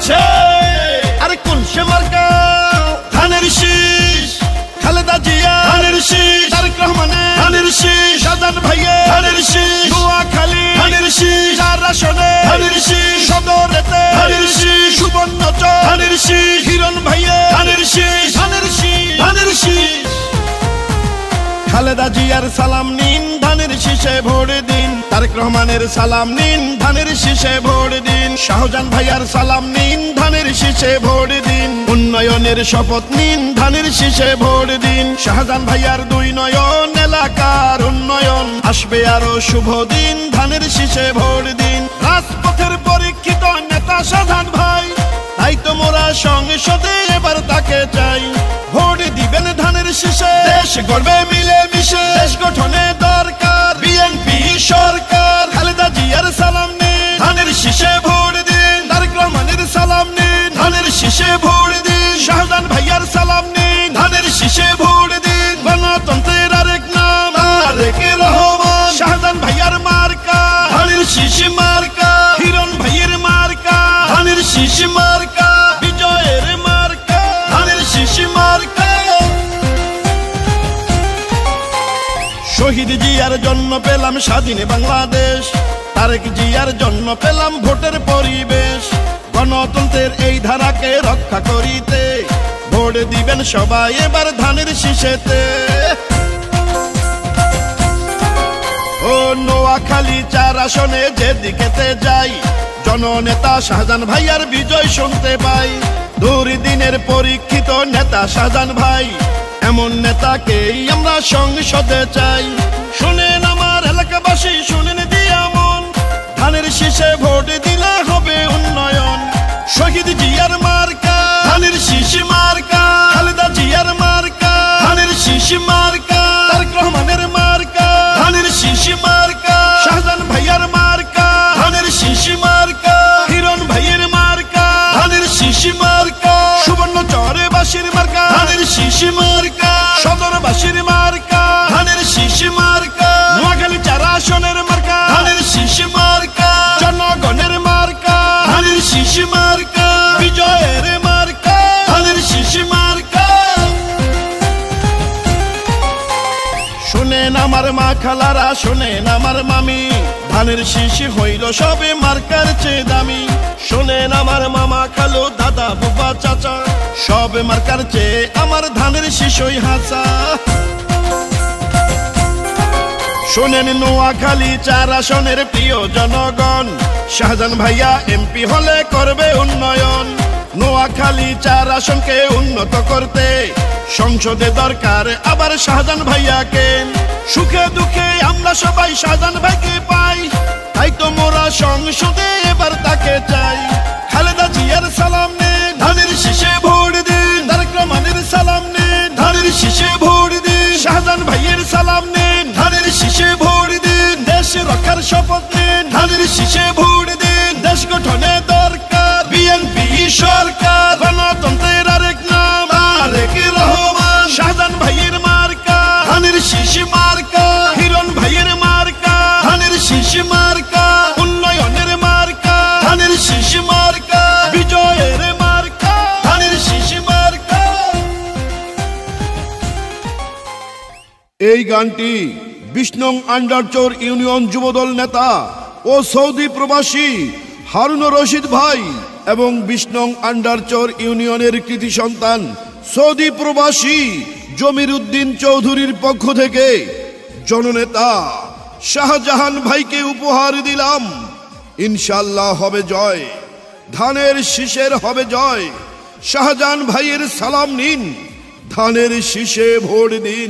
আছে। আরে কোন সে মার্কা? ধানের শীষ। খালেদা জিয়া ধানের শীষ, তারেক রহমানের ধানের শীষ, শাহজাহান ভাইয়ের ধানের শীষ, নোয়াখালী ধানের শীষ, 4 আসনে ধানের শীষ, সদরেতে ধানের শীষ, সুবর্ণচর ধানের শীষ, হিরণ ভাইয়ের ধানের শীষ, ধানের শীষ, ধানের শীষ। খালেদা জিয়ার সালাম নিন, ধানের শীষে ভোট দিন। তারেক রহমানের সালাম নিন, ধানের শীষে ভোট দিন। শাহজাহান ভাইয়ার সালাম নিন, ধানের শীষে ভোট দিন। উন্নয়নের শপথ নিন, ধানের শীষে ভোট দিন। শাহজাহান ভাইয়ার 2 নয়ন, এলাকার উন্নয়ন আসবে আরো শুভ দিন, ধানের শীষে ভোট দিন। রাজপথের পরীক্ষিত নেতা শাহজাহান ভাই, তাই তো মোরা সংসদে এবার তাকে চাই। ভোট দিবেন ধানের শীষে, দেশ গড়বে মিলে মিশে, দেশ গঠনে দরকার বিএনপি সরকার। খালেদা জিয়ার সালাম নিন, ধানের শীষে ভোট দিন। তারেক রহমানের সালাম নিন, ধানের শীষে ভোট দিন। শাহজাহান ভাইয়ার সালাম নিন, ধানের শীষে ভোট দিন। গণতন্ত্রের আরেক নাম তারেক রহমান। শাহজাহান ভাইয়ার মার্কা ধানের শীষ মার্কা, হিরণ ভাইয়ের মার্কা ধানের শীষ মার্কা, বিজয়ের মার্কা ধানের শীষ মার্কা। শহীদ জিয়ার জন্য পেলাম স্বাধীন বাংলাদেশ, তারেক জিয়ার জন্য পেলাম ভোটের পরিবেশ। গণতন্ত্রের এই ধারাকে রক্ষা করিতে ভোট দিবেন সবাই এবার ধানের শীষেতে। ও নোয়াখালী 4 আসনে যেদিকেতে যাই, জননেতা শাহজাহান ভাইয়ার বিজয় শুনতে পাই। দুর্দিনের পরীক্ষিত নেতা শাহজাহান ভাই, এমন নেতাকেই আমরা সংসদে চাই। শুনেন আমার এলাকাবাসী, শুনেন দিয়া মন, ধানের শীষে ভোট দিলে হবে উন্নয়ন। শহীদ জিয়ার মার্কা ধানের শীষ মার্কা, খালেদা জিয়ার মার্কা ধানের শীষ মার্কা, তারেক রহমানের মার্কা ধানের শীষ মার্কা, শাহজাহান ভাইয়ার মার্কা ধানের শীষ মার্কা, হিরণ ভাইয়ের মার্কা ধানের শীষ মার্কা, সুবর্ণচরবাসীর মার্কা ধানের শীষ মার্কা, সদরবাসীর মার্কা ধানের শীষ মার্কা, নোয়াখালী 4 আসনের মার্কা ধানের শীষ মার্কা, জনগণের মার্কা ধানের শীষ মার্কা, বিজয়ের মার্কা ধানের শীষ মার্কা। শোনেন আমার মা খালারা, শোনেন আমার মামি, ধানের শীষ হইল সবে মার্কার চেয়ে দামি। শোনেন আমার মামা খালু দাদা বুবা চাচা, সব মার্কার চেয়ে আমার ধানের শীষই হাসা। শোনেন নোয়াখালী 4 আসনের প্রিয় জনগণ, শাহজাহান ভাইয়া এমপি হলে করবে উন্নয়ন। নোয়াখালী 4 আসনকে উন্নত করতে সংসদে দরকার আবার শাহজাহান ভাইয়াকে। সুখে দুঃখে আমরা সবাই শাহজাহান ভাইকে পাই, তাই তো মোরা সংসদে এবার তাকে চাই। খালেদা জিয়ার সালাম নিন, ধানের শীষে ভোট দিন। তারেক রহমানের সালাম নিন, ধানের শীষে ভোট দিন। শাহজাহান ভাইয়ের সালাম নিন, ধানের শীষে ভোট দিন। দেশ রক্ষার শপথ নিন, ধানের শীষে ভোট দিন। দেশ গঠনে দরকার বিএনপি সরকার। গণতন্ত্রের আরেক নাম তারেক রহমান। শাহজাহান ভাইয়ের মার্কা ধানের শীষ মার্কা, হিরণ ভাইয়ের মার্কা ধানের শীষ মার্কা, উন্নয়নের মার্কা ধানের শীষ মার্কা, বিজয়ের মার্কা ধানের শীষ মার্কা। এই গানটি 20 নং আন্ডারচর ইউনিয়ন যুবদল নেতা ও সৌদি প্রবাসী হারুনুর রশিদ ভাই এবং 20 নং আন্ডারচর ইউনিয়নের কৃতি সন্তান সৌদি প্রবাসী জমির উদ্দিন চৌধুরীর পক্ষ থেকে জননেতা শাহজাহান ভাইকে উপহার দিলাম। ইনশাআল্লাহ হবে জয়, ধানের শীষের হবে জয়। শাহজাহান ভাইয়ের সালাম নিন, ধানের শীষে ভোট দিন।